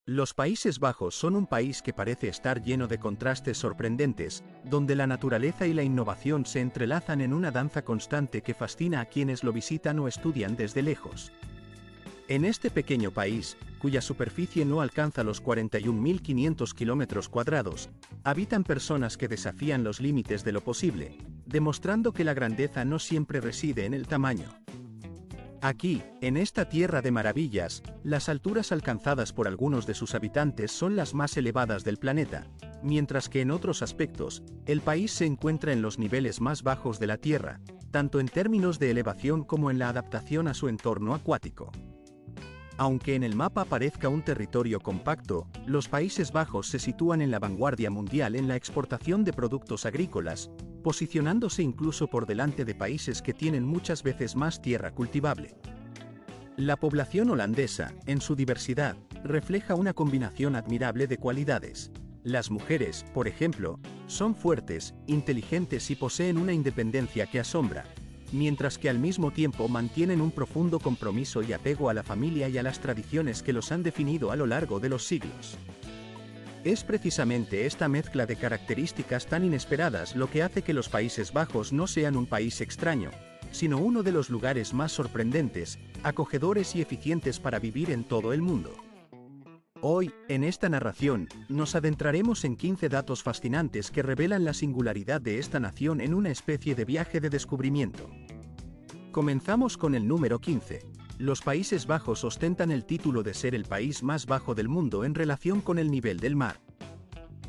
Los Países Bajos son un país que parece estar lleno de contrastes sorprendentes, donde la naturaleza y la innovación se entrelazan en una danza constante que fascina a quienes lo visitan o estudian desde lejos. En este pequeño país, cuya superficie no alcanza los 41.500 kilómetros cuadrados, habitan personas que desafían los límites de lo posible, demostrando que la grandeza no siempre reside en el tamaño. Aquí, en esta tierra de maravillas, las alturas alcanzadas por algunos de sus habitantes son las más elevadas del planeta, mientras que en otros aspectos, el país se encuentra en los niveles más bajos de la Tierra, tanto en términos de elevación como en la adaptación a su entorno acuático. Aunque en el mapa parezca un territorio compacto, los Países Bajos se sitúan en la vanguardia mundial en la exportación de productos agrícolas, posicionándose incluso por delante de países que tienen muchas veces más tierra cultivable. La población holandesa, en su diversidad, refleja una combinación admirable de cualidades. Las mujeres, por ejemplo, son fuertes, inteligentes y poseen una independencia que asombra, mientras que al mismo tiempo mantienen un profundo compromiso y apego a la familia y a las tradiciones que los han definido a lo largo de los siglos. Es precisamente esta mezcla de características tan inesperadas lo que hace que los Países Bajos no sean un país extraño, sino uno de los lugares más sorprendentes, acogedores y eficientes para vivir en todo el mundo. Hoy, en esta narración, nos adentraremos en 15 datos fascinantes que revelan la singularidad de esta nación en una especie de viaje de descubrimiento. Comenzamos con el número 15. Los Países Bajos ostentan el título de ser el país más bajo del mundo en relación con el nivel del mar.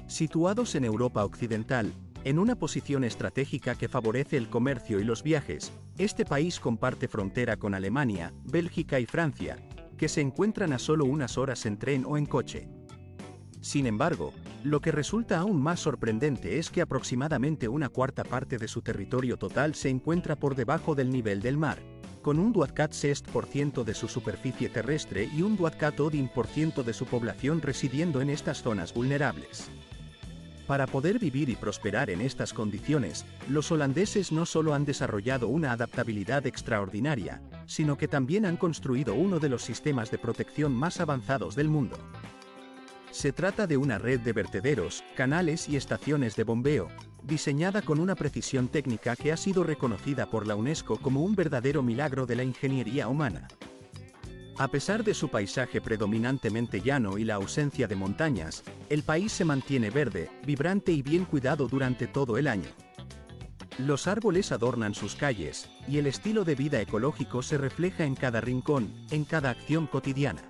Situados en Europa Occidental, en una posición estratégica que favorece el comercio y los viajes, este país comparte frontera con Alemania, Bélgica y Francia, que se encuentran a solo unas horas en tren o en coche. Sin embargo, lo que resulta aún más sorprendente es que aproximadamente una cuarta parte de su territorio total se encuentra por debajo del nivel del mar, con un 27% de su superficie terrestre y un 11% de su población residiendo en estas zonas vulnerables. Para poder vivir y prosperar en estas condiciones, los holandeses no solo han desarrollado una adaptabilidad extraordinaria, sino que también han construido uno de los sistemas de protección más avanzados del mundo. Se trata de una red de vertederos, canales y estaciones de bombeo, diseñada con una precisión técnica que ha sido reconocida por la UNESCO como un verdadero milagro de la ingeniería humana. A pesar de su paisaje predominantemente llano y la ausencia de montañas, el país se mantiene verde, vibrante y bien cuidado durante todo el año. Los árboles adornan sus calles, y el estilo de vida ecológico se refleja en cada rincón, en cada acción cotidiana.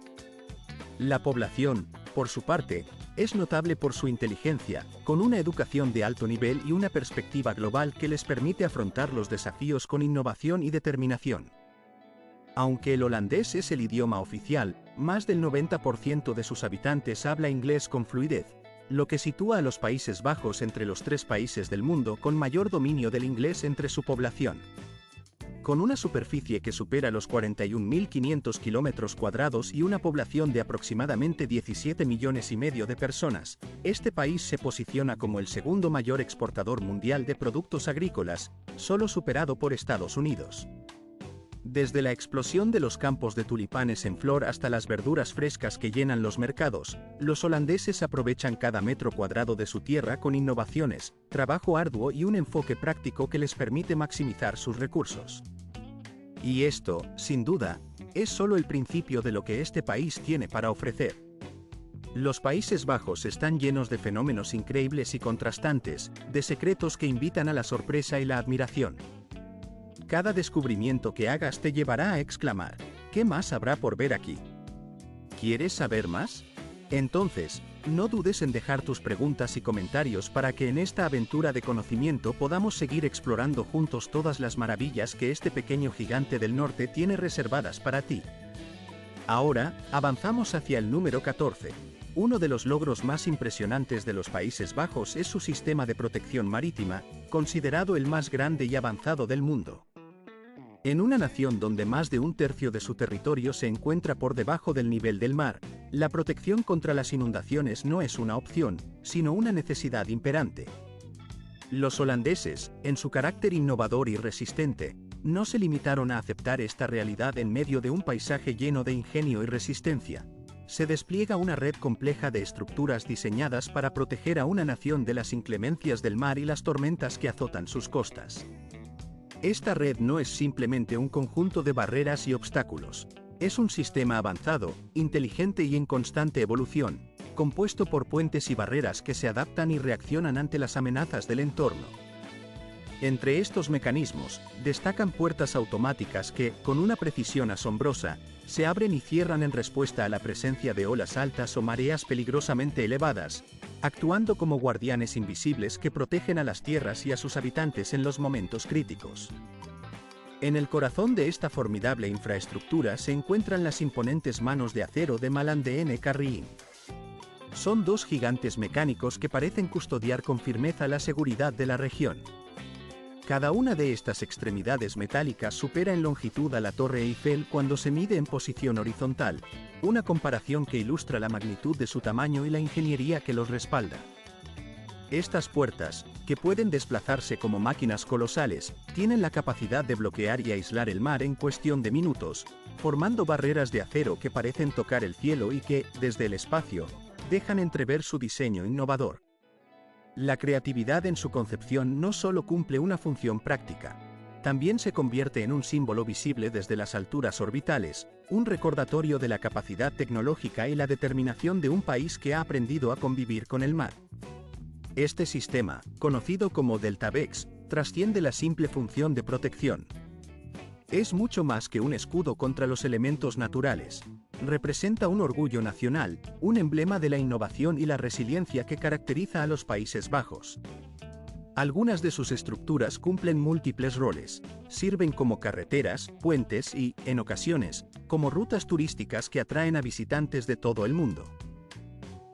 La población, por su parte, es notable por su inteligencia, con una educación de alto nivel y una perspectiva global que les permite afrontar los desafíos con innovación y determinación. Aunque el holandés es el idioma oficial, más del 90% de sus habitantes habla inglés con fluidez, lo que sitúa a los Países Bajos entre los 3 países del mundo con mayor dominio del inglés entre su población. Con una superficie que supera los 41.500 kilómetros cuadrados y una población de aproximadamente 17 millones y medio de personas, este país se posiciona como el segundo mayor exportador mundial de productos agrícolas, solo superado por Estados Unidos. Desde la explosión de los campos de tulipanes en flor hasta las verduras frescas que llenan los mercados, los holandeses aprovechan cada metro cuadrado de su tierra con innovaciones, trabajo arduo y un enfoque práctico que les permite maximizar sus recursos. Y esto, sin duda, es solo el principio de lo que este país tiene para ofrecer. Los Países Bajos están llenos de fenómenos increíbles y contrastantes, de secretos que invitan a la sorpresa y la admiración. Cada descubrimiento que hagas te llevará a exclamar, ¿qué más habrá por ver aquí? ¿Quieres saber más? Entonces, no dudes en dejar tus preguntas y comentarios para que en esta aventura de conocimiento podamos seguir explorando juntos todas las maravillas que este pequeño gigante del norte tiene reservadas para ti. Ahora, avanzamos hacia el número 14. Uno de los logros más impresionantes de los Países Bajos es su sistema de protección marítima, considerado el más grande y avanzado del mundo. En una nación donde más de un tercio de su territorio se encuentra por debajo del nivel del mar, la protección contra las inundaciones no es una opción, sino una necesidad imperante. Los holandeses, en su carácter innovador y resistente, no se limitaron a aceptar esta realidad en medio de un paisaje lleno de ingenio y resistencia. se despliega una red compleja de estructuras diseñadas para proteger a una nación de las inclemencias del mar y las tormentas que azotan sus costas. Esta red no es simplemente un conjunto de barreras y obstáculos, es un sistema avanzado, inteligente y en constante evolución, compuesto por puentes y barreras que se adaptan y reaccionan ante las amenazas del entorno. Entre estos mecanismos, destacan puertas automáticas que, con una precisión asombrosa, se abren y cierran en respuesta a la presencia de olas altas o mareas peligrosamente elevadas, actuando como guardianes invisibles que protegen a las tierras y a sus habitantes en los momentos críticos. En el corazón de esta formidable infraestructura se encuentran las imponentes manos de acero de Malan-DN Carrying. Son dos gigantes mecánicos que parecen custodiar con firmeza la seguridad de la región. Cada una de estas extremidades metálicas supera en longitud a la Torre Eiffel cuando se mide en posición horizontal, una comparación que ilustra la magnitud de su tamaño y la ingeniería que los respalda. Estas puertas, que pueden desplazarse como máquinas colosales, tienen la capacidad de bloquear y aislar el mar en cuestión de minutos, formando barreras de acero que parecen tocar el cielo y que, desde el espacio, dejan entrever su diseño innovador. La creatividad en su concepción no solo cumple una función práctica, también se convierte en un símbolo visible desde las alturas orbitales, un recordatorio de la capacidad tecnológica y la determinación de un país que ha aprendido a convivir con el mar. Este sistema, conocido como DeltaVex, trasciende la simple función de protección. Es mucho más que un escudo contra los elementos naturales. Representa un orgullo nacional, un emblema de la innovación y la resiliencia que caracteriza a los Países Bajos. Algunas de sus estructuras cumplen múltiples roles, sirven como carreteras, puentes y, en ocasiones, como rutas turísticas que atraen a visitantes de todo el mundo.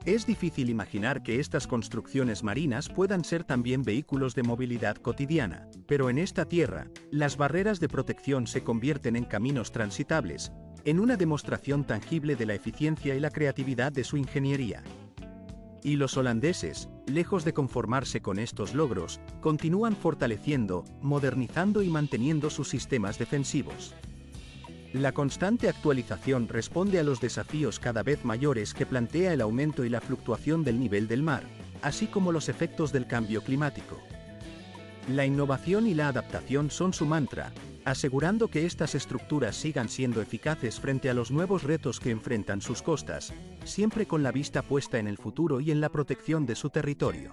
Es difícil imaginar que estas construcciones marinas puedan ser también vehículos de movilidad cotidiana, pero en esta tierra, las barreras de protección se convierten en caminos transitables, en una demostración tangible de la eficiencia y la creatividad de su ingeniería. Y los holandeses, lejos de conformarse con estos logros, continúan fortaleciendo, modernizando y manteniendo sus sistemas defensivos. La constante actualización responde a los desafíos cada vez mayores que plantea el aumento y la fluctuación del nivel del mar, así como los efectos del cambio climático. La innovación y la adaptación son su mantra, asegurando que estas estructuras sigan siendo eficaces frente a los nuevos retos que enfrentan sus costas, siempre con la vista puesta en el futuro y en la protección de su territorio.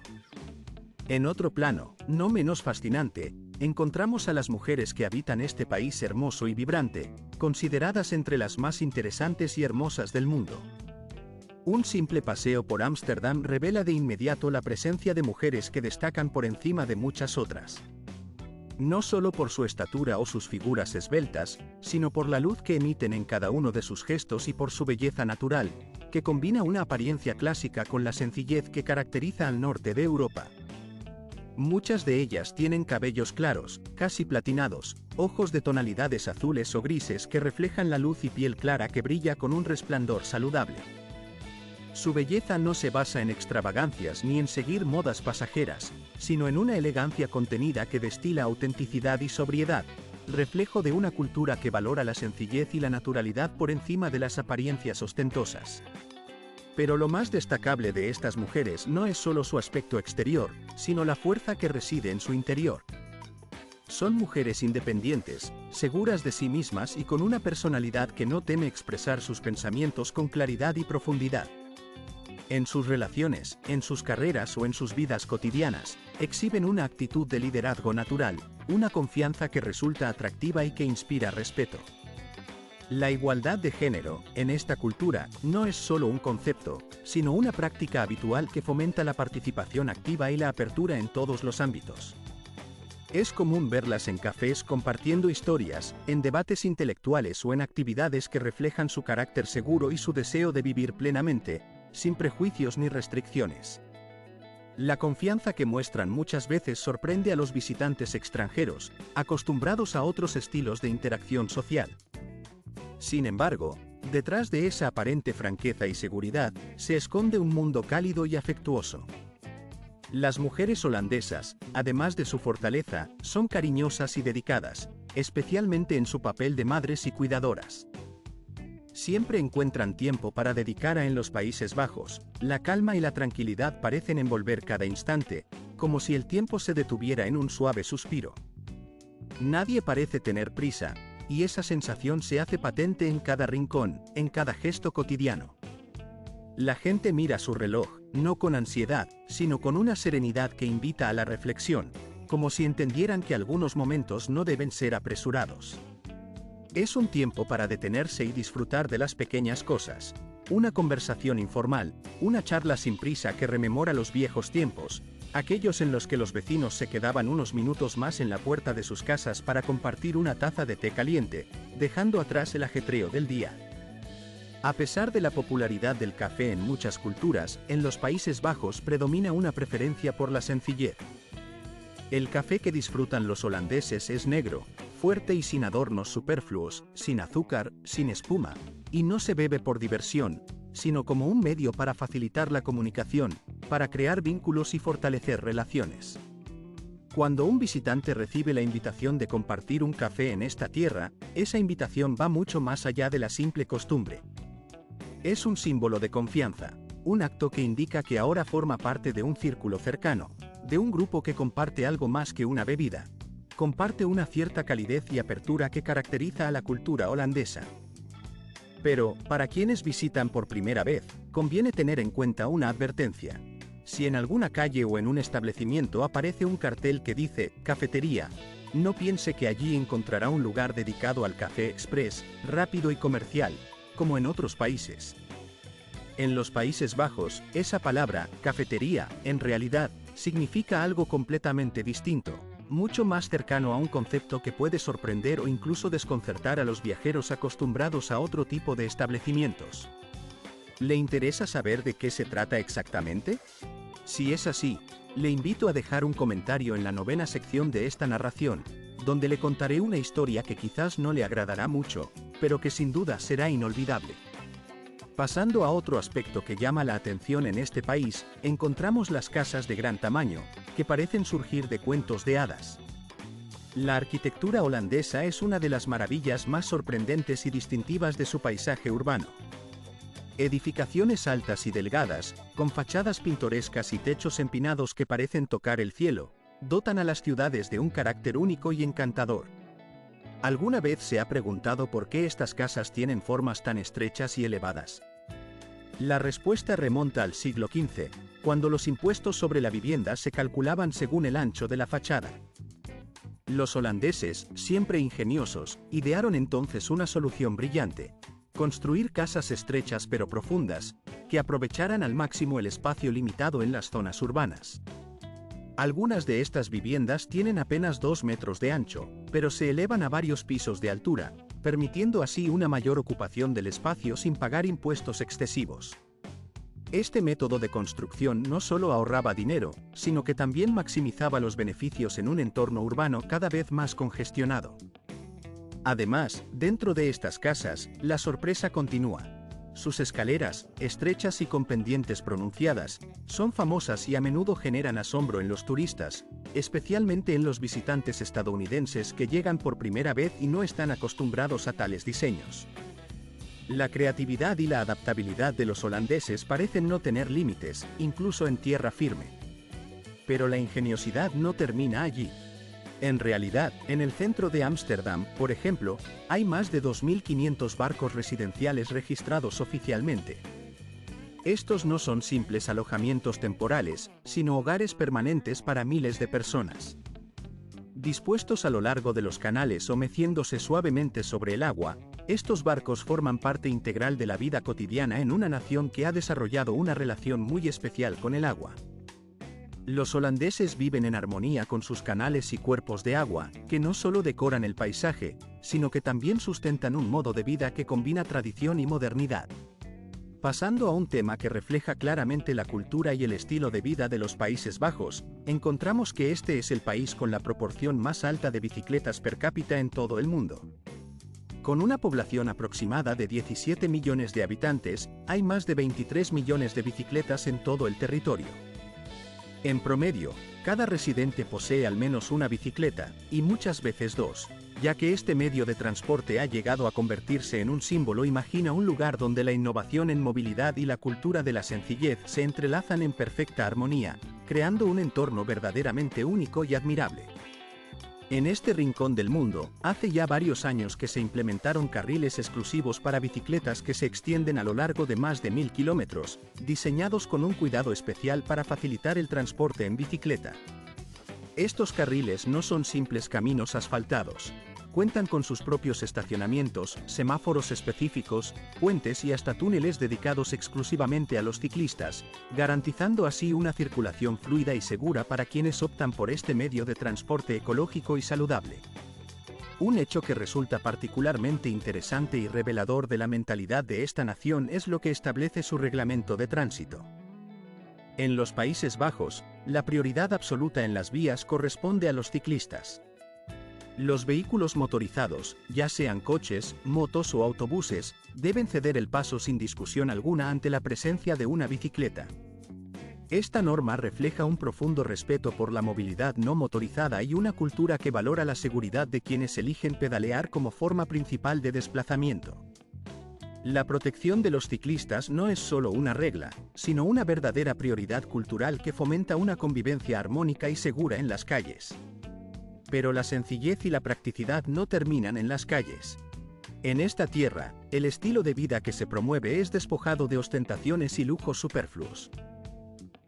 En otro plano, no menos fascinante, encontramos a las mujeres que habitan este país hermoso y vibrante, consideradas entre las más interesantes y hermosas del mundo. Un simple paseo por Ámsterdam revela de inmediato la presencia de mujeres que destacan por encima de muchas otras. No solo por su estatura o sus figuras esbeltas, sino por la luz que emiten en cada uno de sus gestos y por su belleza natural, que combina una apariencia clásica con la sencillez que caracteriza al norte de Europa. Muchas de ellas tienen cabellos claros, casi platinados, ojos de tonalidades azules o grises que reflejan la luz y piel clara que brilla con un resplandor saludable. Su belleza no se basa en extravagancias ni en seguir modas pasajeras, sino en una elegancia contenida que destila autenticidad y sobriedad, reflejo de una cultura que valora la sencillez y la naturalidad por encima de las apariencias ostentosas. Pero lo más destacable de estas mujeres no es solo su aspecto exterior, sino la fuerza que reside en su interior. Son mujeres independientes, seguras de sí mismas y con una personalidad que no teme expresar sus pensamientos con claridad y profundidad. En sus relaciones, en sus carreras o en sus vidas cotidianas, exhiben una actitud de liderazgo natural, una confianza que resulta atractiva y que inspira respeto. La igualdad de género, en esta cultura, no es solo un concepto, sino una práctica habitual que fomenta la participación activa y la apertura en todos los ámbitos. Es común verlas en cafés compartiendo historias, en debates intelectuales o en actividades que reflejan su carácter seguro y su deseo de vivir plenamente, sin prejuicios ni restricciones. La confianza que muestran muchas veces sorprende a los visitantes extranjeros, acostumbrados a otros estilos de interacción social. Sin embargo, detrás de esa aparente franqueza y seguridad, se esconde un mundo cálido y afectuoso. Las mujeres holandesas, además de su fortaleza, son cariñosas y dedicadas, especialmente en su papel de madres y cuidadoras. Siempre encuentran tiempo para dedicar a en los Países Bajos. La calma y la tranquilidad parecen envolver cada instante, como si el tiempo se detuviera en un suave suspiro. Nadie parece tener prisa, y esa sensación se hace patente en cada rincón, en cada gesto cotidiano. La gente mira su reloj, no con ansiedad, sino con una serenidad que invita a la reflexión, como si entendieran que algunos momentos no deben ser apresurados. Es un tiempo para detenerse y disfrutar de las pequeñas cosas. Una conversación informal, una charla sin prisa que rememora los viejos tiempos, aquellos en los que los vecinos se quedaban unos minutos más en la puerta de sus casas para compartir una taza de té caliente, dejando atrás el ajetreo del día. A pesar de la popularidad del café en muchas culturas, en los Países Bajos predomina una preferencia por la sencillez. El café que disfrutan los holandeses es negro, fuerte y sin adornos superfluos, sin azúcar, sin espuma, y no se bebe por diversión, sino como un medio para facilitar la comunicación, para crear vínculos y fortalecer relaciones. Cuando un visitante recibe la invitación de compartir un café en esta tierra, esa invitación va mucho más allá de la simple costumbre. Es un símbolo de confianza, un acto que indica que ahora forma parte de un círculo cercano, de un grupo que comparte algo más que una bebida. Comparte una cierta calidez y apertura que caracteriza a la cultura holandesa. Pero, para quienes visitan por primera vez, conviene tener en cuenta una advertencia. Si en alguna calle o en un establecimiento aparece un cartel que dice «Cafetería», no piense que allí encontrará un lugar dedicado al café express, rápido y comercial, como en otros países. En los Países Bajos, esa palabra, cafetería, en realidad, significa algo completamente distinto, mucho más cercano a un concepto que puede sorprender o incluso desconcertar a los viajeros acostumbrados a otro tipo de establecimientos. ¿Le interesa saber de qué se trata exactamente? Si es así, le invito a dejar un comentario en la 9ª sección de esta narración, donde le contaré una historia que quizás no le agradará mucho, pero que sin duda será inolvidable. Pasando a otro aspecto que llama la atención en este país, encontramos las casas de gran tamaño, que parecen surgir de cuentos de hadas. La arquitectura holandesa es una de las maravillas más sorprendentes y distintivas de su paisaje urbano. Edificaciones altas y delgadas, con fachadas pintorescas y techos empinados que parecen tocar el cielo, dotan a las ciudades de un carácter único y encantador. ¿Alguna vez se ha preguntado por qué estas casas tienen formas tan estrechas y elevadas? La respuesta remonta al siglo XV, cuando los impuestos sobre la vivienda se calculaban según el ancho de la fachada. Los holandeses, siempre ingeniosos, idearon entonces una solución brillante: construir casas estrechas pero profundas, que aprovecharan al máximo el espacio limitado en las zonas urbanas. Algunas de estas viviendas tienen apenas 2 metros de ancho, pero se elevan a varios pisos de altura, permitiendo así una mayor ocupación del espacio sin pagar impuestos excesivos. Este método de construcción no solo ahorraba dinero, sino que también maximizaba los beneficios en un entorno urbano cada vez más congestionado. Además, dentro de estas casas, la sorpresa continúa. Sus escaleras, estrechas y con pendientes pronunciadas, son famosas y a menudo generan asombro en los turistas, especialmente en los visitantes estadounidenses que llegan por primera vez y no están acostumbrados a tales diseños. La creatividad y la adaptabilidad de los holandeses parecen no tener límites, incluso en tierra firme. Pero la ingeniosidad no termina allí. En realidad, en el centro de Ámsterdam, por ejemplo, hay más de 2.500 barcos residenciales registrados oficialmente. Estos no son simples alojamientos temporales, sino hogares permanentes para miles de personas. Dispuestos a lo largo de los canales o meciéndose suavemente sobre el agua, estos barcos forman parte integral de la vida cotidiana en una nación que ha desarrollado una relación muy especial con el agua. Los holandeses viven en armonía con sus canales y cuerpos de agua, que no solo decoran el paisaje, sino que también sustentan un modo de vida que combina tradición y modernidad. Pasando a un tema que refleja claramente la cultura y el estilo de vida de los Países Bajos, encontramos que este es el país con la proporción más alta de bicicletas per cápita en todo el mundo. Con una población aproximada de 17 millones de habitantes, hay más de 23 millones de bicicletas en todo el territorio. En promedio, cada residente posee al menos una bicicleta, y muchas veces dos, ya que este medio de transporte ha llegado a convertirse en un símbolo. Imagina un lugar donde la innovación en movilidad y la cultura de la sencillez se entrelazan en perfecta armonía, creando un entorno verdaderamente único y admirable. En este rincón del mundo, hace ya varios años que se implementaron carriles exclusivos para bicicletas que se extienden a lo largo de más de 1000 kilómetros, diseñados con un cuidado especial para facilitar el transporte en bicicleta. Estos carriles no son simples caminos asfaltados. Cuentan con sus propios estacionamientos, semáforos específicos, puentes y hasta túneles dedicados exclusivamente a los ciclistas, garantizando así una circulación fluida y segura para quienes optan por este medio de transporte ecológico y saludable. Un hecho que resulta particularmente interesante y revelador de la mentalidad de esta nación es lo que establece su reglamento de tránsito. En los Países Bajos, la prioridad absoluta en las vías corresponde a los ciclistas. Los vehículos motorizados, ya sean coches, motos o autobuses, deben ceder el paso sin discusión alguna ante la presencia de una bicicleta. Esta norma refleja un profundo respeto por la movilidad no motorizada y una cultura que valora la seguridad de quienes eligen pedalear como forma principal de desplazamiento. La protección de los ciclistas no es solo una regla, sino una verdadera prioridad cultural que fomenta una convivencia armónica y segura en las calles. Pero la sencillez y la practicidad no terminan en las calles. En esta tierra, el estilo de vida que se promueve es despojado de ostentaciones y lujos superfluos.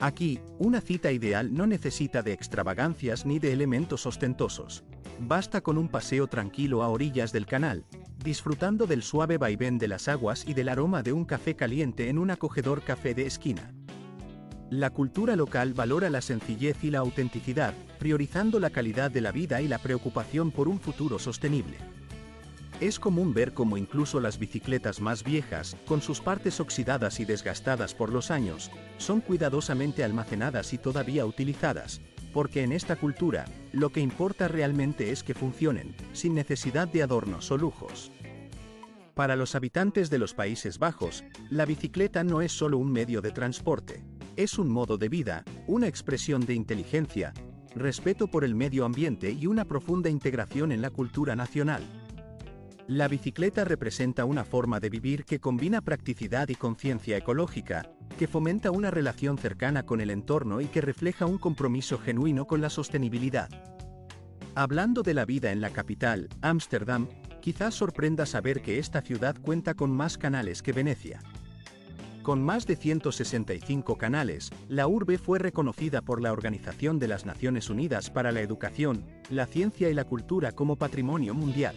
Aquí, una cita ideal no necesita de extravagancias ni de elementos ostentosos. Basta con un paseo tranquilo a orillas del canal, disfrutando del suave vaivén de las aguas y del aroma de un café caliente en un acogedor café de esquina. La cultura local valora la sencillez y la autenticidad, priorizando la calidad de la vida y la preocupación por un futuro sostenible. Es común ver cómo incluso las bicicletas más viejas, con sus partes oxidadas y desgastadas por los años, son cuidadosamente almacenadas y todavía utilizadas, porque en esta cultura, lo que importa realmente es que funcionen, sin necesidad de adornos o lujos. Para los habitantes de los Países Bajos, la bicicleta no es solo un medio de transporte. Es un modo de vida, una expresión de inteligencia, respeto por el medio ambiente y una profunda integración en la cultura nacional. La bicicleta representa una forma de vivir que combina practicidad y conciencia ecológica, que fomenta una relación cercana con el entorno y que refleja un compromiso genuino con la sostenibilidad. Hablando de la vida en la capital, Ámsterdam, quizás sorprenda saber que esta ciudad cuenta con más canales que Venecia. Con más de 165 canales, la urbe fue reconocida por la Organización de las Naciones Unidas para la Educación, la Ciencia y la Cultura como Patrimonio Mundial.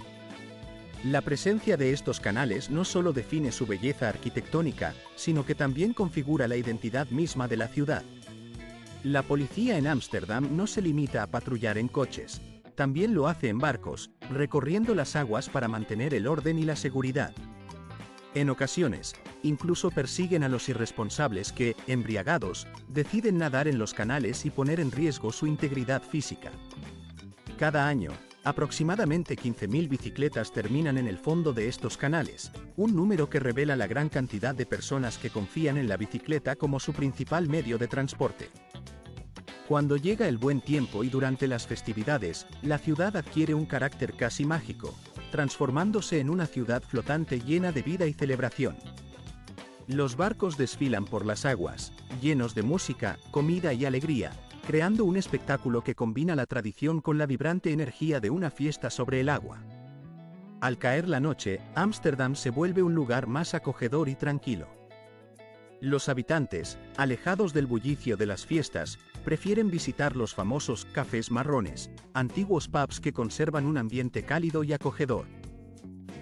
La presencia de estos canales no solo define su belleza arquitectónica, sino que también configura la identidad misma de la ciudad. La policía en Ámsterdam no se limita a patrullar en coches, también lo hace en barcos, recorriendo las aguas para mantener el orden y la seguridad. En ocasiones, incluso persiguen a los irresponsables que, embriagados, deciden nadar en los canales y poner en riesgo su integridad física. Cada año, aproximadamente 15.000 bicicletas terminan en el fondo de estos canales, un número que revela la gran cantidad de personas que confían en la bicicleta como su principal medio de transporte. Cuando llega el buen tiempo y durante las festividades, la ciudad adquiere un carácter casi mágico, transformándose en una ciudad flotante llena de vida y celebración. Los barcos desfilan por las aguas, llenos de música, comida y alegría, creando un espectáculo que combina la tradición con la vibrante energía de una fiesta sobre el agua. Al caer la noche, Ámsterdam se vuelve un lugar más acogedor y tranquilo. Los habitantes, alejados del bullicio de las fiestas, prefieren visitar los famosos cafés marrones, antiguos pubs que conservan un ambiente cálido y acogedor.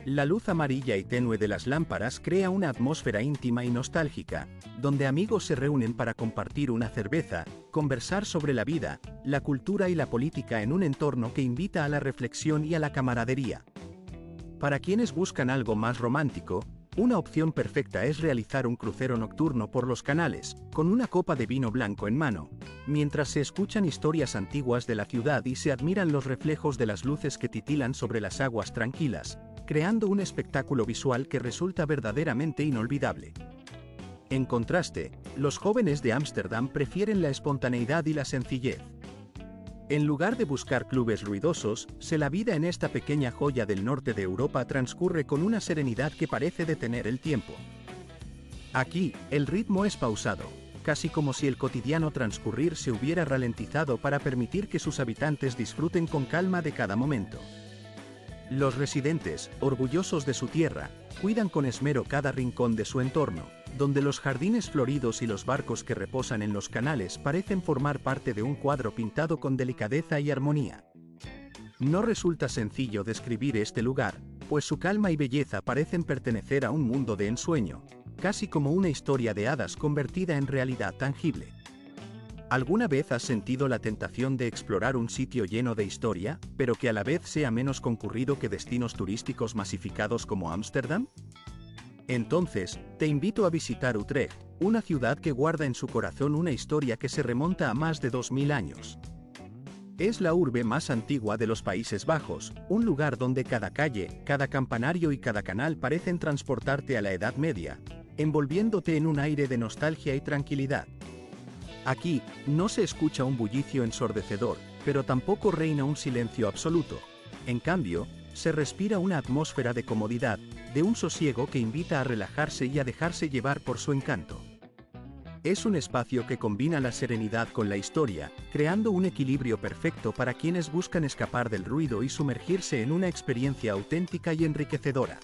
La luz amarilla y tenue de las lámparas crea una atmósfera íntima y nostálgica, donde amigos se reúnen para compartir una cerveza, conversar sobre la vida, la cultura y la política en un entorno que invita a la reflexión y a la camaradería. Para quienes buscan algo más romántico, una opción perfecta es realizar un crucero nocturno por los canales, con una copa de vino blanco en mano, mientras se escuchan historias antiguas de la ciudad y se admiran los reflejos de las luces que titilan sobre las aguas tranquilas, creando un espectáculo visual que resulta verdaderamente inolvidable. En contraste, los jóvenes de Ámsterdam prefieren la espontaneidad y la sencillez. En lugar de buscar clubes ruidosos, la vida en esta pequeña joya del norte de Europa transcurre con una serenidad que parece detener el tiempo. Aquí, el ritmo es pausado, casi como si el cotidiano transcurrir se hubiera ralentizado para permitir que sus habitantes disfruten con calma de cada momento. Los residentes, orgullosos de su tierra, cuidan con esmero cada rincón de su entorno, donde los jardines floridos y los barcos que reposan en los canales parecen formar parte de un cuadro pintado con delicadeza y armonía. No resulta sencillo describir este lugar, pues su calma y belleza parecen pertenecer a un mundo de ensueño, casi como una historia de hadas convertida en realidad tangible. ¿Alguna vez has sentido la tentación de explorar un sitio lleno de historia, pero que a la vez sea menos concurrido que destinos turísticos masificados como Ámsterdam? Entonces, te invito a visitar Utrecht, una ciudad que guarda en su corazón una historia que se remonta a más de 2000 años. Es la urbe más antigua de los Países Bajos, un lugar donde cada calle, cada campanario y cada canal parecen transportarte a la Edad Media, envolviéndote en un aire de nostalgia y tranquilidad. Aquí, no se escucha un bullicio ensordecedor, pero tampoco reina un silencio absoluto. En cambio, se respira una atmósfera de comodidad, de un sosiego que invita a relajarse y a dejarse llevar por su encanto. Es un espacio que combina la serenidad con la historia, creando un equilibrio perfecto para quienes buscan escapar del ruido y sumergirse en una experiencia auténtica y enriquecedora.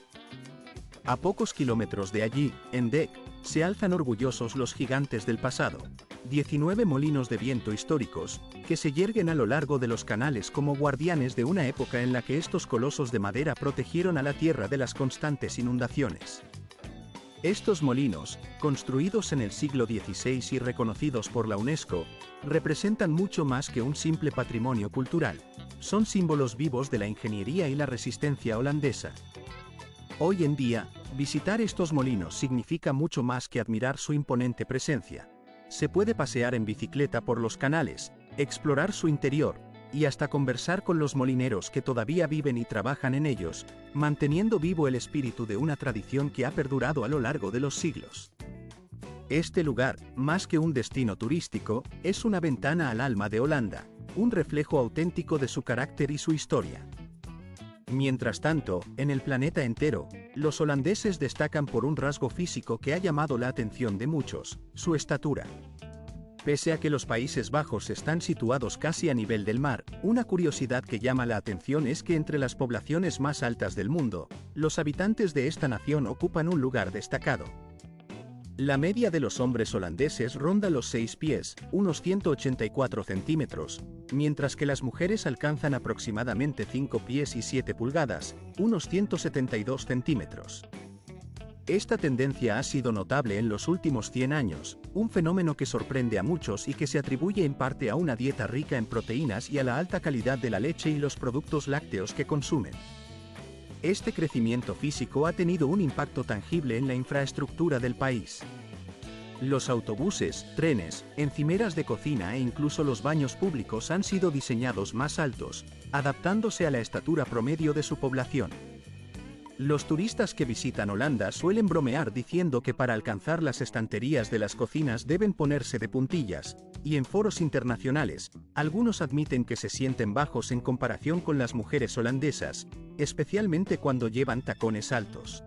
A pocos kilómetros de allí, en Dek, se alzan orgullosos los gigantes del pasado, 19 molinos de viento históricos, que se yerguen a lo largo de los canales como guardianes de una época en la que estos colosos de madera protegieron a la tierra de las constantes inundaciones. Estos molinos, construidos en el siglo XVI y reconocidos por la UNESCO, representan mucho más que un simple patrimonio cultural. Son símbolos vivos de la ingeniería y la resistencia holandesa. Hoy en día, visitar estos molinos significa mucho más que admirar su imponente presencia. Se puede pasear en bicicleta por los canales, explorar su interior, y hasta conversar con los molineros que todavía viven y trabajan en ellos, manteniendo vivo el espíritu de una tradición que ha perdurado a lo largo de los siglos. Este lugar, más que un destino turístico, es una ventana al alma de Holanda, un reflejo auténtico de su carácter y su historia. Mientras tanto, en el planeta entero, los holandeses destacan por un rasgo físico que ha llamado la atención de muchos: su estatura. Pese a que los Países Bajos están situados casi a nivel del mar, una curiosidad que llama la atención es que entre las poblaciones más altas del mundo, los habitantes de esta nación ocupan un lugar destacado. La media de los hombres holandeses ronda los 6 pies, unos 184 centímetros, mientras que las mujeres alcanzan aproximadamente 5 pies y 7 pulgadas, unos 172 centímetros. Esta tendencia ha sido notable en los últimos 100 años, un fenómeno que sorprende a muchos y que se atribuye en parte a una dieta rica en proteínas y a la alta calidad de la leche y los productos lácteos que consumen. Este crecimiento físico ha tenido un impacto tangible en la infraestructura del país. Los autobuses, trenes, encimeras de cocina e incluso los baños públicos han sido diseñados más altos, adaptándose a la estatura promedio de su población. Los turistas que visitan Holanda suelen bromear diciendo que para alcanzar las estanterías de las cocinas deben ponerse de puntillas, y en foros internacionales, algunos admiten que se sienten bajos en comparación con las mujeres holandesas, especialmente cuando llevan tacones altos.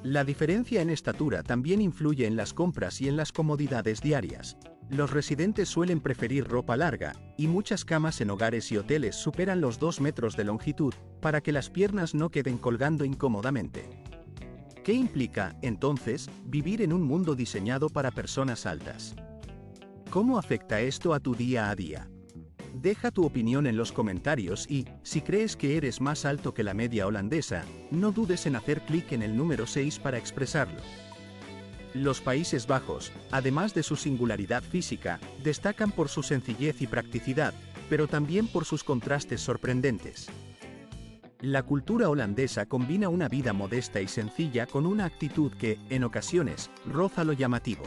La diferencia en estatura también influye en las compras y en las comodidades diarias. Los residentes suelen preferir ropa larga, y muchas camas en hogares y hoteles superan los 2 metros de longitud, para que las piernas no queden colgando incómodamente. ¿Qué implica, entonces, vivir en un mundo diseñado para personas altas? ¿Cómo afecta esto a tu día a día? Deja tu opinión en los comentarios y, si crees que eres más alto que la media holandesa, no dudes en hacer clic en el número 6 para expresarlo. Los Países Bajos, además de su singularidad física, destacan por su sencillez y practicidad, pero también por sus contrastes sorprendentes. La cultura holandesa combina una vida modesta y sencilla con una actitud que, en ocasiones, roza lo llamativo.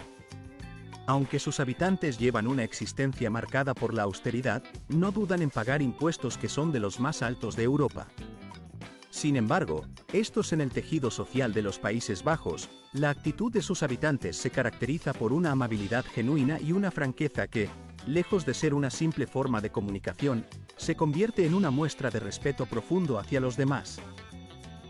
Aunque sus habitantes llevan una existencia marcada por la austeridad, no dudan en pagar impuestos que son de los más altos de Europa. Sin embargo, estos en el tejido social de los Países Bajos, la actitud de sus habitantes se caracteriza por una amabilidad genuina y una franqueza que, lejos de ser una simple forma de comunicación, se convierte en una muestra de respeto profundo hacia los demás.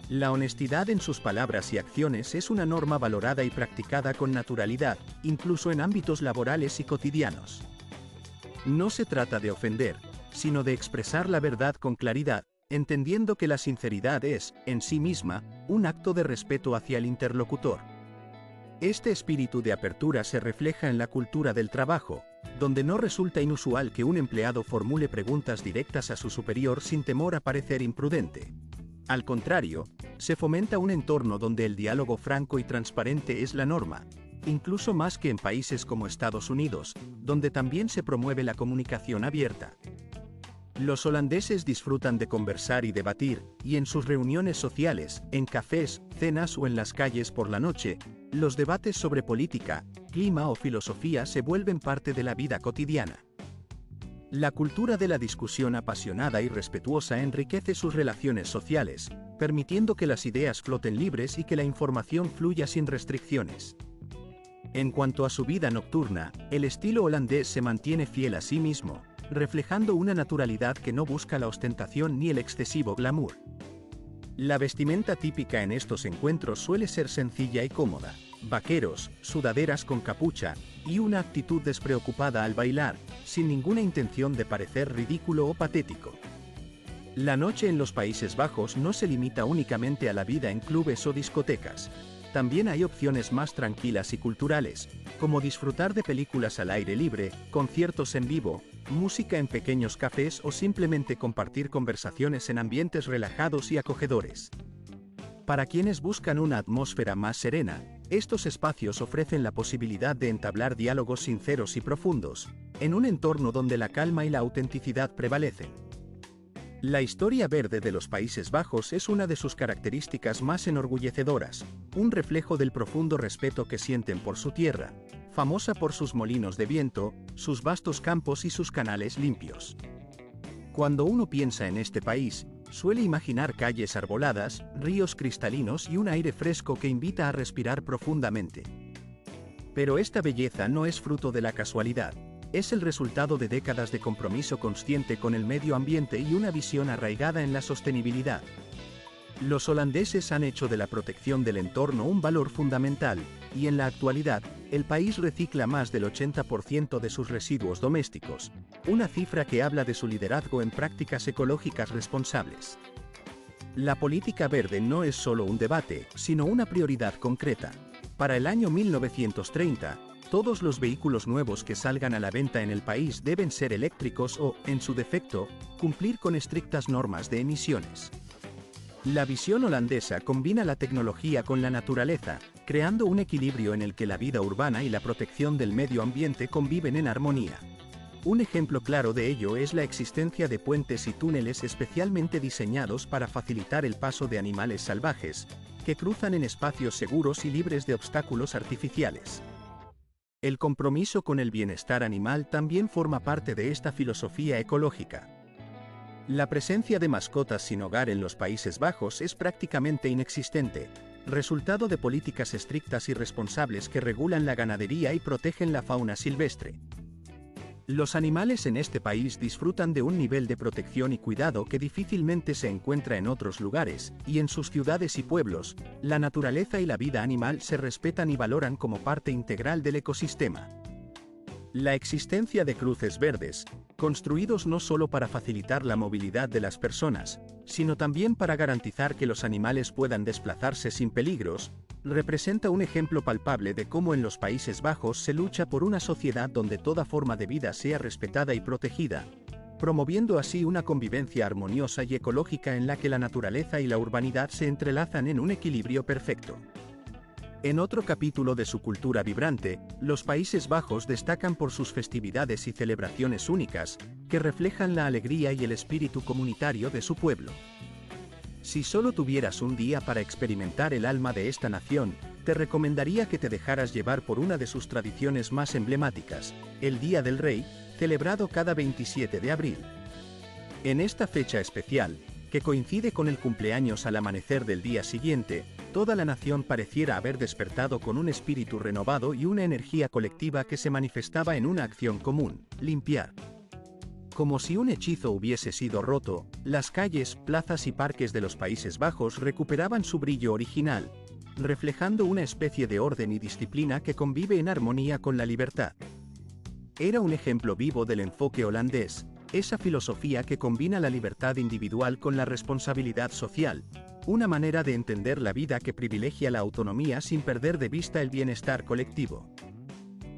La honestidad en sus palabras y acciones es una norma valorada y practicada con naturalidad, incluso en ámbitos laborales y cotidianos. No se trata de ofender, sino de expresar la verdad con claridad, entendiendo que la sinceridad es, en sí misma, un acto de respeto hacia el interlocutor. Este espíritu de apertura se refleja en la cultura del trabajo, donde no resulta inusual que un empleado formule preguntas directas a su superior sin temor a parecer imprudente. Al contrario, se fomenta un entorno donde el diálogo franco y transparente es la norma, incluso más que en países como Estados Unidos, donde también se promueve la comunicación abierta. Los holandeses disfrutan de conversar y debatir, y en sus reuniones sociales, en cafés, cenas o en las calles por la noche, los debates sobre política, clima o filosofía se vuelven parte de la vida cotidiana. La cultura de la discusión apasionada y respetuosa enriquece sus relaciones sociales, permitiendo que las ideas floten libres y que la información fluya sin restricciones. En cuanto a su vida nocturna, el estilo holandés se mantiene fiel a sí mismo, reflejando una naturalidad que no busca la ostentación ni el excesivo glamour. La vestimenta típica en estos encuentros suele ser sencilla y cómoda: vaqueros, sudaderas con capucha, y una actitud despreocupada al bailar, sin ninguna intención de parecer ridículo o patético. La noche en los Países Bajos no se limita únicamente a la vida en clubes o discotecas. También hay opciones más tranquilas y culturales, como disfrutar de películas al aire libre, conciertos en vivo, música en pequeños cafés o simplemente compartir conversaciones en ambientes relajados y acogedores. Para quienes buscan una atmósfera más serena, estos espacios ofrecen la posibilidad de entablar diálogos sinceros y profundos, en un entorno donde la calma y la autenticidad prevalecen. La historia verde de los Países Bajos es una de sus características más enorgullecedoras, un reflejo del profundo respeto que sienten por su tierra, famosa por sus molinos de viento, sus vastos campos y sus canales limpios. Cuando uno piensa en este país, suele imaginar calles arboladas, ríos cristalinos y un aire fresco que invita a respirar profundamente. Pero esta belleza no es fruto de la casualidad. Es el resultado de décadas de compromiso consciente con el medio ambiente y una visión arraigada en la sostenibilidad. Los holandeses han hecho de la protección del entorno un valor fundamental, y en la actualidad, el país recicla más del 80% de sus residuos domésticos, una cifra que habla de su liderazgo en prácticas ecológicas responsables. La política verde no es solo un debate, sino una prioridad concreta. Para el año 1930, todos los vehículos nuevos que salgan a la venta en el país deben ser eléctricos o, en su defecto, cumplir con estrictas normas de emisiones. La visión holandesa combina la tecnología con la naturaleza, creando un equilibrio en el que la vida urbana y la protección del medio ambiente conviven en armonía. Un ejemplo claro de ello es la existencia de puentes y túneles especialmente diseñados para facilitar el paso de animales salvajes, que cruzan en espacios seguros y libres de obstáculos artificiales. El compromiso con el bienestar animal también forma parte de esta filosofía ecológica. La presencia de mascotas sin hogar en los Países Bajos es prácticamente inexistente, resultado de políticas estrictas y responsables que regulan la ganadería y protegen la fauna silvestre. Los animales en este país disfrutan de un nivel de protección y cuidado que difícilmente se encuentra en otros lugares, y en sus ciudades y pueblos, la naturaleza y la vida animal se respetan y valoran como parte integral del ecosistema. La existencia de cruces verdes, construidos no solo para facilitar la movilidad de las personas, sino también para garantizar que los animales puedan desplazarse sin peligros, representa un ejemplo palpable de cómo en los Países Bajos se lucha por una sociedad donde toda forma de vida sea respetada y protegida, promoviendo así una convivencia armoniosa y ecológica en la que la naturaleza y la urbanidad se entrelazan en un equilibrio perfecto. En otro capítulo de su cultura vibrante, los Países Bajos destacan por sus festividades y celebraciones únicas, que reflejan la alegría y el espíritu comunitario de su pueblo. Si solo tuvieras un día para experimentar el alma de esta nación, te recomendaría que te dejaras llevar por una de sus tradiciones más emblemáticas, el Día del Rey, celebrado cada 27 de abril. En esta fecha especial, que coincide con el cumpleaños al amanecer del día siguiente, toda la nación pareciera haber despertado con un espíritu renovado y una energía colectiva que se manifestaba en una acción común: limpiar. Como si un hechizo hubiese sido roto, las calles, plazas y parques de los Países Bajos recuperaban su brillo original, reflejando una especie de orden y disciplina que convive en armonía con la libertad. Era un ejemplo vivo del enfoque holandés, esa filosofía que combina la libertad individual con la responsabilidad social, una manera de entender la vida que privilegia la autonomía sin perder de vista el bienestar colectivo.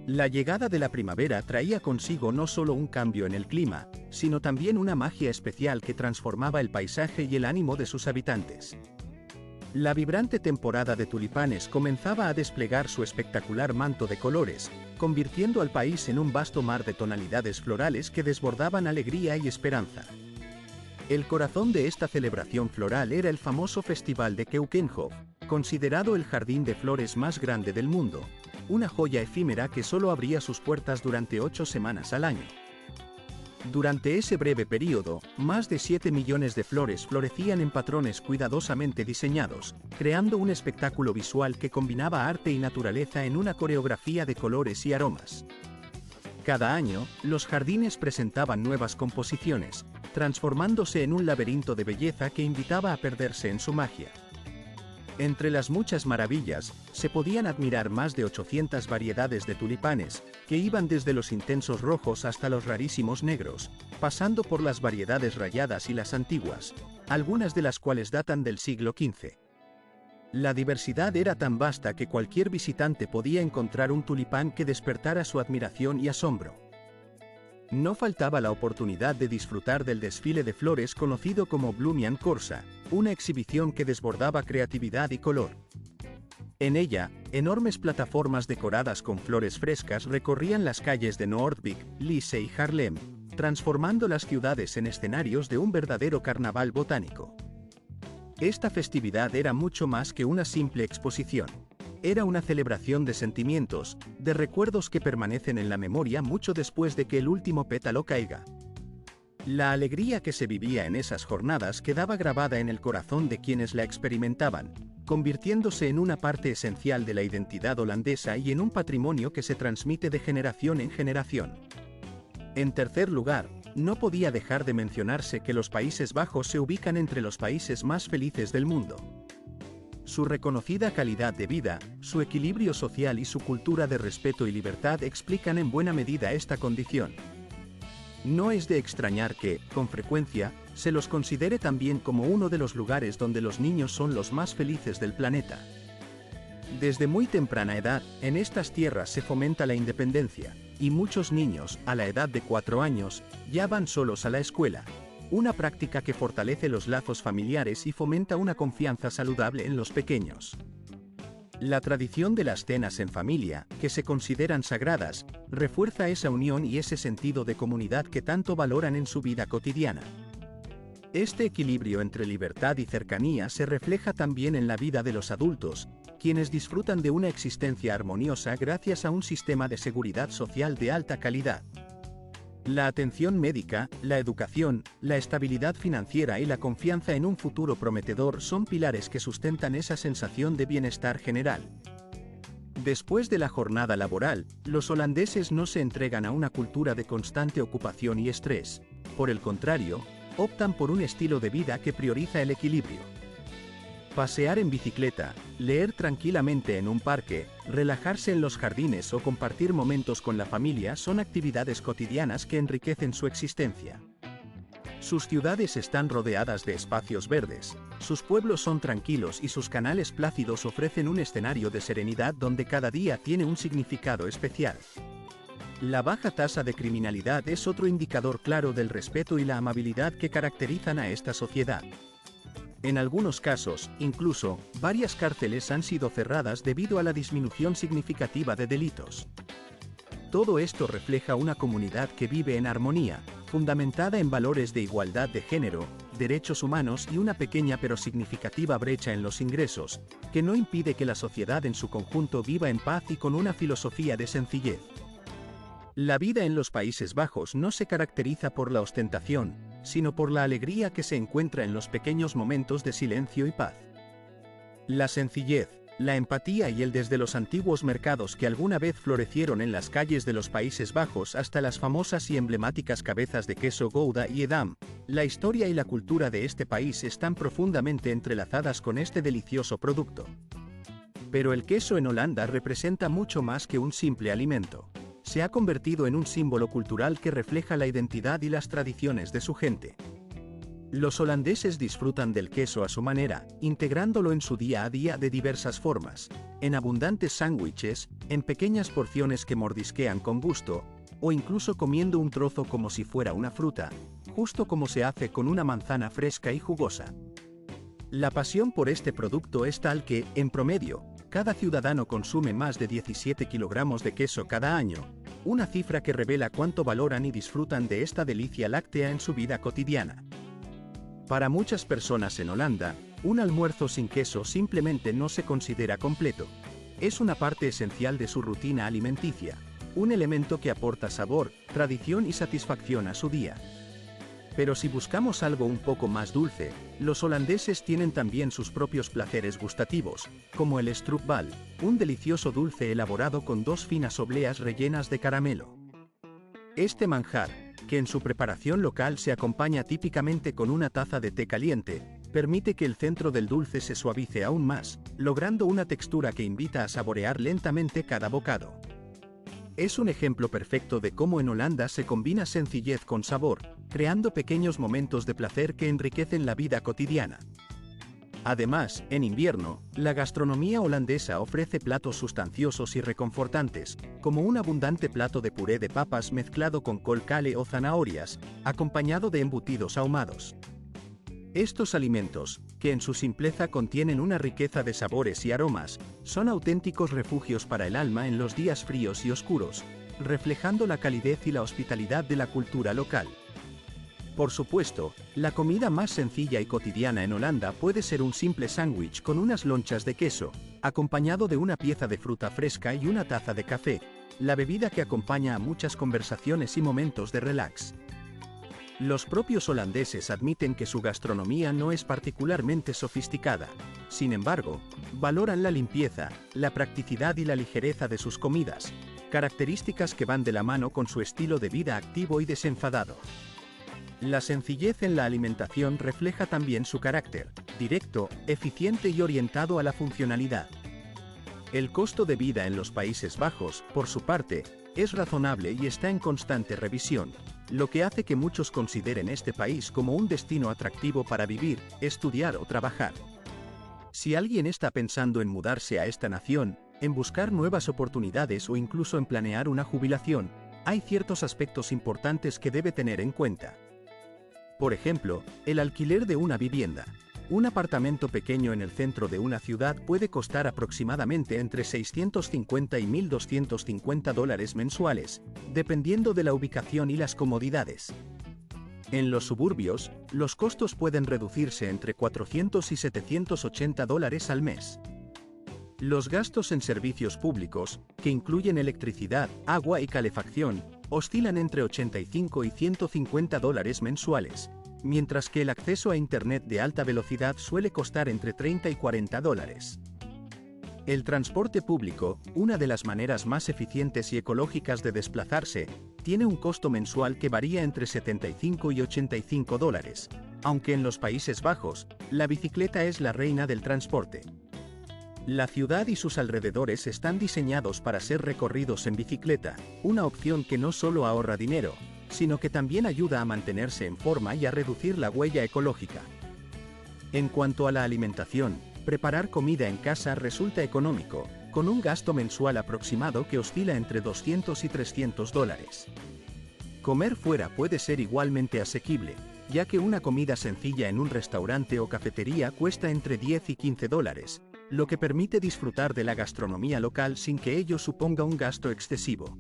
La llegada de la primavera traía consigo no solo un cambio en el clima, sino también una magia especial que transformaba el paisaje y el ánimo de sus habitantes. La vibrante temporada de tulipanes comenzaba a desplegar su espectacular manto de colores, convirtiendo al país en un vasto mar de tonalidades florales que desbordaban alegría y esperanza. El corazón de esta celebración floral era el famoso Festival de Keukenhof, considerado el jardín de flores más grande del mundo, una joya efímera que solo abría sus puertas durante 8 semanas al año. Durante ese breve período, más de 7 millones de flores florecían en patrones cuidadosamente diseñados, creando un espectáculo visual que combinaba arte y naturaleza en una coreografía de colores y aromas. Cada año, los jardines presentaban nuevas composiciones, transformándose en un laberinto de belleza que invitaba a perderse en su magia. Entre las muchas maravillas, se podían admirar más de 800 variedades de tulipanes, que iban desde los intensos rojos hasta los rarísimos negros, pasando por las variedades rayadas y las antiguas, algunas de las cuales datan del siglo XV. La diversidad era tan vasta que cualquier visitante podía encontrar un tulipán que despertara su admiración y asombro. No faltaba la oportunidad de disfrutar del desfile de flores conocido como Bloemian Corsa, una exhibición que desbordaba creatividad y color. En ella, enormes plataformas decoradas con flores frescas recorrían las calles de Noordwijk, Lisse y Haarlem, transformando las ciudades en escenarios de un verdadero carnaval botánico. Esta festividad era mucho más que una simple exposición. Era una celebración de sentimientos, de recuerdos que permanecen en la memoria mucho después de que el último pétalo caiga. La alegría que se vivía en esas jornadas quedaba grabada en el corazón de quienes la experimentaban, convirtiéndose en una parte esencial de la identidad holandesa y en un patrimonio que se transmite de generación en generación. En tercer lugar, no podía dejar de mencionarse que los Países Bajos se ubican entre los países más felices del mundo. Su reconocida calidad de vida, su equilibrio social y su cultura de respeto y libertad explican en buena medida esta condición. No es de extrañar que, con frecuencia, se los considere también como uno de los lugares donde los niños son los más felices del planeta. Desde muy temprana edad, en estas tierras se fomenta la independencia, y muchos niños, a la edad de 4 años, ya van solos a la escuela. Una práctica que fortalece los lazos familiares y fomenta una confianza saludable en los pequeños. La tradición de las cenas en familia, que se consideran sagradas, refuerza esa unión y ese sentido de comunidad que tanto valoran en su vida cotidiana. Este equilibrio entre libertad y cercanía se refleja también en la vida de los adultos, quienes disfrutan de una existencia armoniosa gracias a un sistema de seguridad social de alta calidad. La atención médica, la educación, la estabilidad financiera y la confianza en un futuro prometedor son pilares que sustentan esa sensación de bienestar general. Después de la jornada laboral, los holandeses no se entregan a una cultura de constante ocupación y estrés. Por el contrario, optan por un estilo de vida que prioriza el equilibrio. Pasear en bicicleta, leer tranquilamente en un parque, relajarse en los jardines o compartir momentos con la familia son actividades cotidianas que enriquecen su existencia. Sus ciudades están rodeadas de espacios verdes, sus pueblos son tranquilos y sus canales plácidos ofrecen un escenario de serenidad donde cada día tiene un significado especial. La baja tasa de criminalidad es otro indicador claro del respeto y la amabilidad que caracterizan a esta sociedad. En algunos casos, incluso, varias cárceles han sido cerradas debido a la disminución significativa de delitos. Todo esto refleja una comunidad que vive en armonía, fundamentada en valores de igualdad de género, derechos humanos y una pequeña pero significativa brecha en los ingresos, que no impide que la sociedad en su conjunto viva en paz y con una filosofía de sencillez. La vida en los Países Bajos no se caracteriza por la ostentación, sino por la alegría que se encuentra en los pequeños momentos de silencio y paz. La sencillez, la empatía y el desde los antiguos mercados que alguna vez florecieron en las calles de los Países Bajos hasta las famosas y emblemáticas cabezas de queso Gouda y Edam, la historia y la cultura de este país están profundamente entrelazadas con este delicioso producto. Pero el queso en Holanda representa mucho más que un simple alimento. Se ha convertido en un símbolo cultural que refleja la identidad y las tradiciones de su gente. Los holandeses disfrutan del queso a su manera, integrándolo en su día a día de diversas formas, en abundantes sándwiches, en pequeñas porciones que mordisquean con gusto, o incluso comiendo un trozo como si fuera una fruta, justo como se hace con una manzana fresca y jugosa. La pasión por este producto es tal que, en promedio, cada ciudadano consume más de 17 kilogramos de queso cada año, una cifra que revela cuánto valoran y disfrutan de esta delicia láctea en su vida cotidiana. Para muchas personas en Holanda, un almuerzo sin queso simplemente no se considera completo. Es una parte esencial de su rutina alimenticia, un elemento que aporta sabor, tradición y satisfacción a su día. Pero si buscamos algo un poco más dulce, los holandeses tienen también sus propios placeres gustativos, como el stroopwafel, un delicioso dulce elaborado con dos finas obleas rellenas de caramelo. Este manjar, que en su preparación local se acompaña típicamente con una taza de té caliente, permite que el centro del dulce se suavice aún más, logrando una textura que invita a saborear lentamente cada bocado. Es un ejemplo perfecto de cómo en Holanda se combina sencillez con sabor, creando pequeños momentos de placer que enriquecen la vida cotidiana. Además, en invierno, la gastronomía holandesa ofrece platos sustanciosos y reconfortantes, como un abundante plato de puré de papas mezclado con col kale o zanahorias, acompañado de embutidos ahumados. Estos alimentos, que en su simpleza contienen una riqueza de sabores y aromas, son auténticos refugios para el alma en los días fríos y oscuros, reflejando la calidez y la hospitalidad de la cultura local. Por supuesto, la comida más sencilla y cotidiana en Holanda puede ser un simple sándwich con unas lonchas de queso, acompañado de una pieza de fruta fresca y una taza de café, la bebida que acompaña a muchas conversaciones y momentos de relax. Los propios holandeses admiten que su gastronomía no es particularmente sofisticada. Sin embargo, valoran la limpieza, la practicidad y la ligereza de sus comidas, características que van de la mano con su estilo de vida activo y desenfadado. La sencillez en la alimentación refleja también su carácter, directo, eficiente y orientado a la funcionalidad. El costo de vida en los Países Bajos, por su parte, es razonable y está en constante revisión, lo que hace que muchos consideren este país como un destino atractivo para vivir, estudiar o trabajar. Si alguien está pensando en mudarse a esta nación, en buscar nuevas oportunidades o incluso en planear una jubilación, hay ciertos aspectos importantes que debe tener en cuenta. Por ejemplo, el alquiler de una vivienda. Un apartamento pequeño en el centro de una ciudad puede costar aproximadamente entre 650 y $1.250 mensuales, dependiendo de la ubicación y las comodidades. En los suburbios, los costos pueden reducirse entre $400 y $780 al mes. Los gastos en servicios públicos, que incluyen electricidad, agua y calefacción, oscilan entre $85 y $150 mensuales, mientras que el acceso a Internet de alta velocidad suele costar entre $30 y $40. El transporte público, una de las maneras más eficientes y ecológicas de desplazarse, tiene un costo mensual que varía entre $75 y $85, aunque en los Países Bajos, la bicicleta es la reina del transporte. La ciudad y sus alrededores están diseñados para ser recorridos en bicicleta, una opción que no solo ahorra dinero, sino que también ayuda a mantenerse en forma y a reducir la huella ecológica. En cuanto a la alimentación, preparar comida en casa resulta económico, con un gasto mensual aproximado que oscila entre $200 y $300. Comer fuera puede ser igualmente asequible, ya que una comida sencilla en un restaurante o cafetería cuesta entre $10 y $15, lo que permite disfrutar de la gastronomía local sin que ello suponga un gasto excesivo.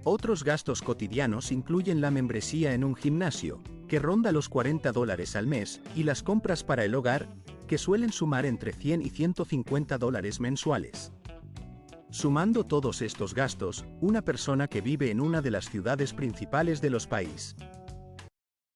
Otros gastos cotidianos incluyen la membresía en un gimnasio, que ronda los $40 al mes, y las compras para el hogar, que suelen sumar entre $100 y $150 mensuales. Sumando todos estos gastos, una persona que vive en una de las ciudades principales de los países